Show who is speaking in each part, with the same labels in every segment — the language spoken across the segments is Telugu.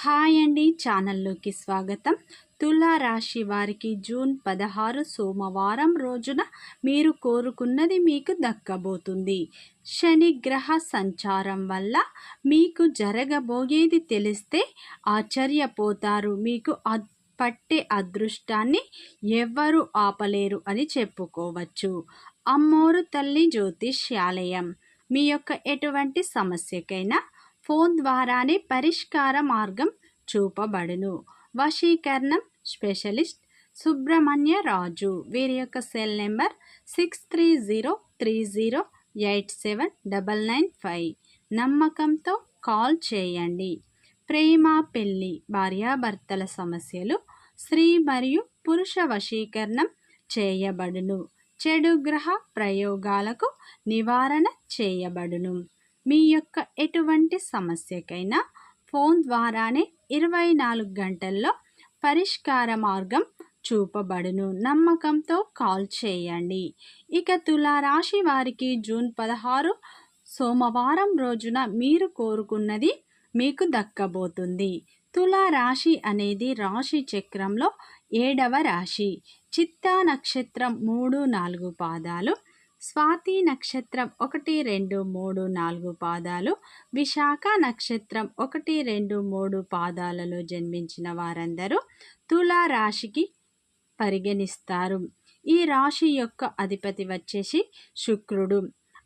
Speaker 1: హాయ్ అండి, ఛానల్లోకి స్వాగతం. తులా రాశి వారికి జూన్ 16 సోమవారం రోజున మీరు కోరుకున్నది మీకు దక్కబోతుంది. శని గ్రహ సంచారం వల్ల మీకు జరగబోయేది తెలిస్తే ఆశ్చర్యపోతారు. మీకు పట్టే అదృష్టాన్ని ఎవ్వరూ ఆపలేరు అని చెప్పుకోవచ్చు. అమ్మోరు తల్లి జ్యోతిష్యాలయం మీ యొక్క ఎటువంటి సమస్యకైనా ఫోన్ ద్వారానే పరిష్కార మార్గం చూపబడును. వశీకరణం స్పెషలిస్ట్ సుబ్రహ్మణ్య రాజు. వీరి యొక్క సెల్ నెంబర్ 6303087995. నమ్మకంతో కాల్ చేయండి. ప్రేమ, పెళ్లి, భార్యాభర్తల సమస్యలు, స్త్రీ మరియు పురుష వశీకరణం చేయబడును. చెడు గ్రహ ప్రయోగాలకు నివారణ చేయబడును. మీ యొక్క ఎటువంటి సమస్యకైనా ఫోన్ ద్వారానే 24 గంటల్లో పరిష్కార మార్గం చూపబడును. నమ్మకంతో కాల్ చేయండి. ఇక తులారాశి వారికి జూన్ 16 సోమవారం రోజున మీరు కోరుకున్నది మీకు దక్కబోతుంది. తులారాశి అనేది రాశి చక్రంలో 7వ రాశి. చిత్తా నక్షత్రం 3, 4 పాదాలు, స్వాతి నక్షత్రం 1, 2, 3, 4 పాదాలు, విశాఖ నక్షత్రం 1, 2, 3 పాదాలలో జన్మించిన వారందరూ తులా రాశికి పరిగణిస్తారు. ఈ రాశి యొక్క అధిపతి వచ్చేసి శుక్రుడు.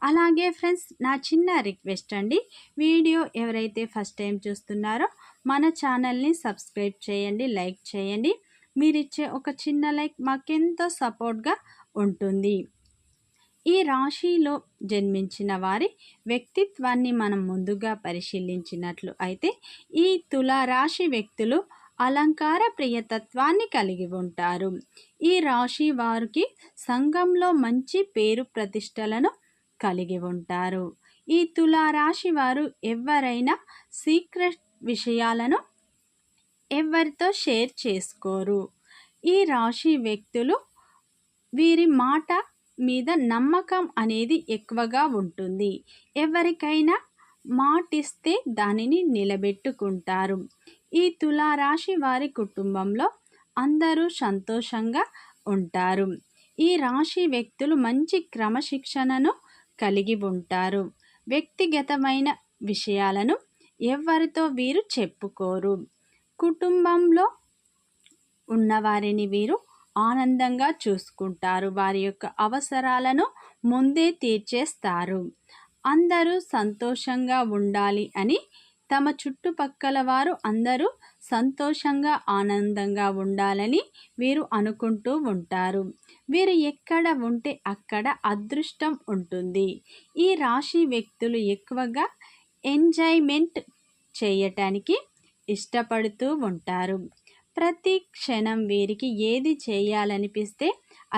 Speaker 1: అలాగే ఫ్రెండ్స్, నా చిన్న రిక్వెస్ట్ అండి, వీడియో ఎవరైతే ఫస్ట్ టైం చూస్తున్నారో మన ఛానల్ని సబ్స్క్రైబ్ చేయండి, లైక్ చేయండి. మీరిచ్చే ఒక చిన్న లైక్ మాకెంతో సపోర్ట్గా ఉంటుంది. ఈ రాశిలో జన్మించిన వారి వ్యక్తిత్వాన్ని మనం ముందుగా పరిశీలించినట్లు అయితే ఈ తులారాశి వ్యక్తులు అలంకార ప్రియతత్వాన్ని కలిగి ఉంటారు. ఈ రాశి వారికి సంఘంలో మంచి పేరు ప్రతిష్టలను కలిగి ఉంటారు. ఈ తులారాశి వారు ఎవరైనా సీక్రెట్ విషయాలను ఎవరితో షేర్ చేసుకోరు. ఈ రాశి వ్యక్తులు వీరి మాట మీద నమ్మకం అనేది ఎక్కువగా ఉంటుంది. ఎవరికైనా మాటిస్తే దానిని నిలబెట్టుకుంటారు. ఈ తులారాశి వారి కుటుంబంలో అందరూ సంతోషంగా ఉంటారు. ఈ రాశి వ్యక్తులు మంచి క్రమశిక్షణను కలిగి ఉంటారు. వ్యక్తిగతమైన విషయాలను ఎవరితో వీరు చెప్పుకోరు. కుటుంబంలో ఉన్నవారిని వీరు ఆనందంగా చూసుకుంటారు. వారి యొక్క అవసరాలను ముందే తీర్చేస్తారు. అందరూ సంతోషంగా ఉండాలి అని తమ చుట్టుపక్కల వారు అందరూ సంతోషంగా ఆనందంగా ఉండాలని వీరు అనుకుంటూ ఉంటారు. వీరు ఎక్కడ ఉంటే అక్కడ అదృష్టం ఉంటుంది. ఈ రాశి వ్యక్తులు ఎక్కువగా ఎంజాయ్మెంట్ చేయటానికి ఇష్టపడుతూ ఉంటారు. ప్రతి క్షణం వీరికి ఏది చేయాలనిపిస్తే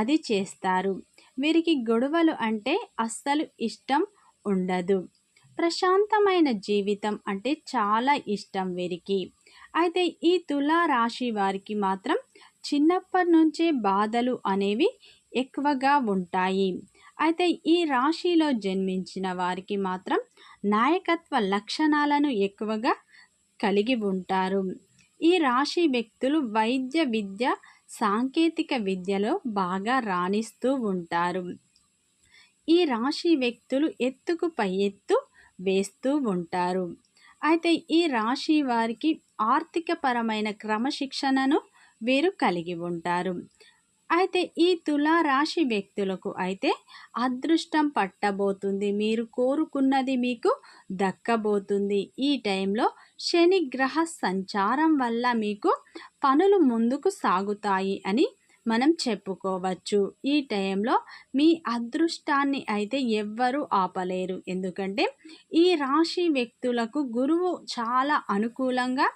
Speaker 1: అది చేస్తారు. వీరికి గొడవలు అంటే అస్సలు ఇష్టం ఉండదు. ప్రశాంతమైన జీవితం అంటే చాలా ఇష్టం వీరికి. అయితే ఈ తులా రాశి వారికి మాత్రం చిన్నప్పటి నుంచే బాధలు అనేవి ఎక్కువగా ఉంటాయి. అయితే ఈ రాశిలో జన్మించిన వారికి మాత్రం నాయకత్వ లక్షణాలను ఎక్కువగా కలిగి ఉంటారు. ఈ రాశి వ్యక్తులు వైద్య విద్య, సాంకేతిక విద్యలో బాగా రాణిస్తూ ఉంటారు. ఈ రాశి వ్యక్తులు ఎత్తుకు పై ఎత్తు వేస్తూ ఉంటారు. అయితే ఈ రాశి వారికి ఆర్థికపరమైన క్రమశిక్షణను వీరు కలిగి ఉంటారు. అయితే ఈ తులా రాశి వ్యక్తులకు అయితే అదృష్టం పట్టబోతుంది. మీరు కోరుకున్నది మీకు దక్కబోతుంది. ఈ టైంలో శని గ్రహ సంచారం వల్ల మీకు పనులు ముందుకు సాగుతాయి అని మనం చెప్పుకోవచ్చు. ఈ టైంలో మీ అదృష్టాన్ని అయితే ఎవ్వరూ ఆపలేరు. ఎందుకంటే ఈ రాశి వ్యక్తులకు గురువు చాలా అనుకూలంగా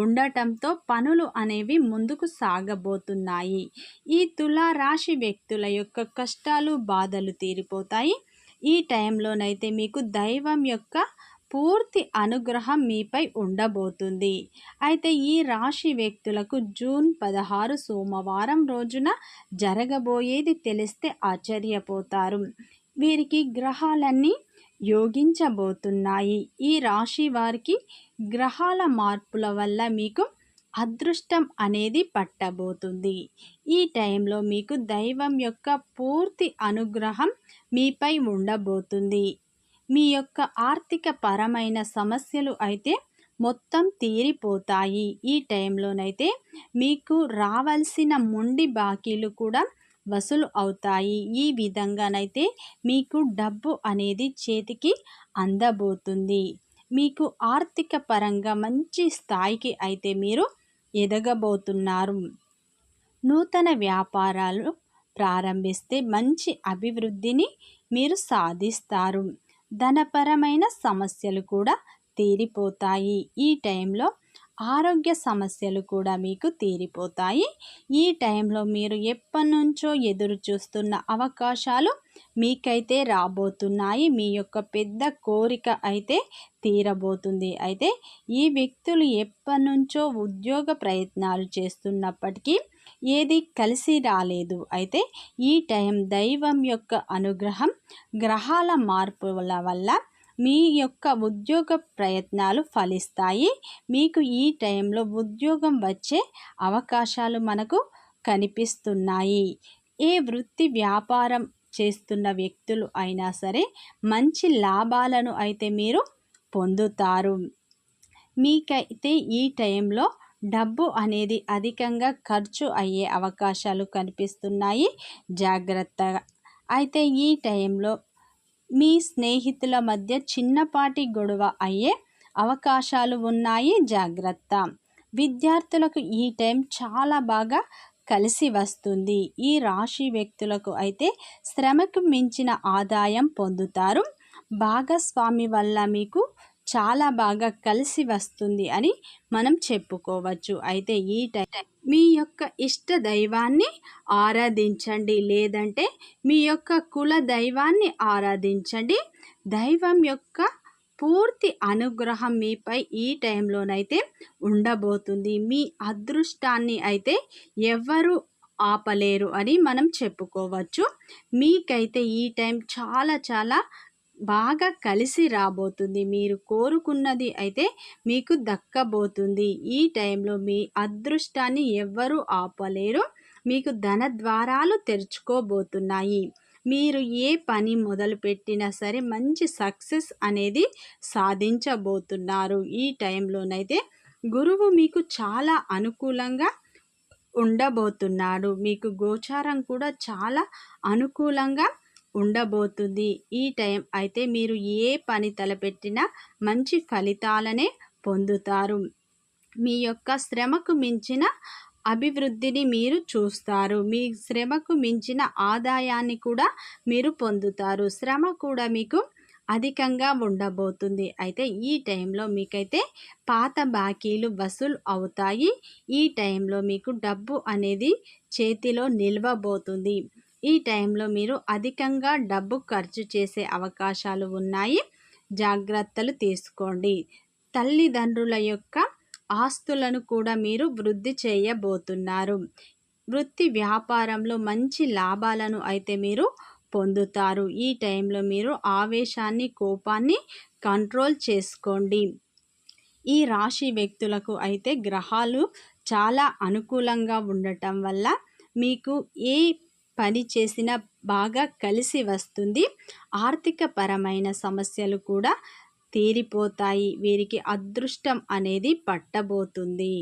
Speaker 1: ఉండటంతో పనులు అనేవి ముందుకు సాగబోతున్నాయి. ఈ తులా రాశి వ్యక్తుల యొక్క కష్టాలు, బాధలు తీరిపోతాయి. ఈ టైంలోనైతే మీకు దైవం యొక్క పూర్తి అనుగ్రహం మీపై ఉండబోతుంది. అయితే ఈ రాశి వ్యక్తులకు జూన్ 16 సోమవారం రోజున జరగబోయేది తెలిస్తే ఆశ్చర్యపోతారు. వీరికి గ్రహాలన్నీ యోగించబోతున్నాయి. ఈ రాశి వారికి గ్రహాల మార్పుల వల్ల మీకు అదృష్టం అనేది పట్టబోతుంది. ఈ టైంలో మీకు దైవం యొక్క పూర్తి అనుగ్రహం మీపై ఉండబోతుంది. మీ యొక్క ఆర్థిక పరమైన సమస్యలు అయితే మొత్తం తీరిపోతాయి. ఈ టైంలోనైతే మీకు రావాల్సిన మొండి బాకీలు కూడా వసూలు అవుతాయి. ఈ విధంగానైతే మీకు డబ్బు అనేది చేతికి అందబోతుంది. మీకు ఆర్థిక పరంగా మంచి స్థాయికి అయితే మీరు ఎదగబోతున్నారు. నూతన వ్యాపారాలు ప్రారంభిస్తే మంచి అభివృద్ధిని మీరు సాధిస్తారు. ధనపరమైన సమస్యలు కూడా తీరిపోతాయి. ఈ టైంలో ఆరోగ్య సమస్యలు కూడా మీకు తీరిపోతాయి. ఈ టైంలో మీరు ఎప్పటినుంచో ఎదురు చూస్తున్న అవకాశాలు మీకైతే రాబోతున్నాయి. మీ యొక్క పెద్ద కోరిక అయితే తీరబోతుంది. అయితే ఈ వ్యక్తులు ఎప్పటినుంచో ఉద్యోగ ప్రయత్నాలు చేస్తున్నప్పటికీ ఏది కలిసి రాలేదు. అయితే ఈ టైం దైవం యొక్క అనుగ్రహం, గ్రహాల మార్పుల వల్ల మీ యొక్క ఉద్యోగ ప్రయత్నాలు ఫలిస్తాయి. మీకు ఈ టైంలో ఉద్యోగం వచ్చే అవకాశాలు మనకు కనిపిస్తున్నాయి. ఏ వృత్తి వ్యాపారం చేస్తున్న వ్యక్తులు అయినా సరే మంచి లాభాలను అయితే మీరు పొందుతారు. మీకైతే ఈ టైంలో డబ్బు అనేది అధికంగా ఖర్చు అయ్యే అవకాశాలు కనిపిస్తున్నాయి. జాగ్రత్తగా. అయితే ఈ టైంలో మీ స్నేహితుల మధ్య చిన్నపాటి గొడవ అయ్యే అవకాశాలు ఉన్నాయి. జాగ్రత్త. విద్యార్థులకు ఈ టైం చాలా బాగా కలిసి వస్తుంది. ఈ రాశి వ్యక్తులకు అయితే శ్రమకు మించిన ఆదాయం పొందుతారు. భాగస్వామి వల్ల మీకు చాలా బాగా కలిసి వస్తుంది అని మనం చెప్పుకోవచ్చు. అయితే ఈ టైం మీ యొక్క ఇష్ట దైవాన్ని ఆరాధించండి, లేదంటే మీ యొక్క కుల దైవాన్ని ఆరాధించండి. దైవం యొక్క పూర్తి అనుగ్రహం మీపై ఈ టైంలోనైతే ఉండబోతుంది. మీ అదృష్టాన్ని అయితే ఎవ్వరూ ఆపలేరు అని మనం చెప్పుకోవచ్చు. మీకైతే ఈ టైం చాలా చాలా బాగా కలిసి రాబోతుంది. మీరు కోరుకున్నది అయితే మీకు దక్కబోతుంది. ఈ టైంలో మీ అదృష్టాన్ని ఎవ్వరూ ఆపలేరు. మీకు ధన ద్వారాలు తెరుచుకోబోతున్నాయి. మీరు ఏ పని మొదలుపెట్టినా సరే మంచి సక్సెస్ అనేది సాధించబోతున్నారు. ఈ టైంలోనైతే గురువు మీకు చాలా అనుకూలంగా ఉండబోతున్నాడు. మీకు గోచారం కూడా చాలా అనుకూలంగా ఉండబోతుంది. ఈ టైం అయితే మీరు ఏ పని తలపెట్టినా మంచి ఫలితాలనే పొందుతారు. మీ యొక్క శ్రమకు మించిన అభివృద్ధిని మీరు చూస్తారు. మీ శ్రమకు మించిన ఆదాయాన్ని కూడా మీరు పొందుతారు. శ్రమ కూడా మీకు అధికంగా ఉండబోతుంది. అయితే ఈ టైంలో మీకైతే పాత బాకీలు వసూలు అవుతాయి. ఈ టైంలో మీకు డబ్బు అనేది చేతిలో నిలవబోతుంది. ఈ టైంలో మీరు అధికంగా డబ్బు ఖర్చు చేసే అవకాశాలు ఉన్నాయి. జాగ్రత్తలు తీసుకోండి. తల్లిదండ్రుల యొక్క ఆస్తులను కూడా మీరు వృద్ధి చేయబోతున్నారు. వృత్తి వ్యాపారంలో మంచి లాభాలను అయితే మీరు పొందుతారు. ఈ టైంలో మీరు ఆవేశాన్ని, కోపాన్ని కంట్రోల్ చేసుకోండి. ఈ రాశి వ్యక్తులకు అయితే గ్రహాలు చాలా అనుకూలంగా ఉండటం వల్ల మీకు ఏ పని చేసినా బాగా కలిసి వస్తుంది. ఆర్థిక పరమైన సమస్యలు కూడా తీరిపోతాయి. వీరికి అదృష్టం అనేది పట్టబోతుంది.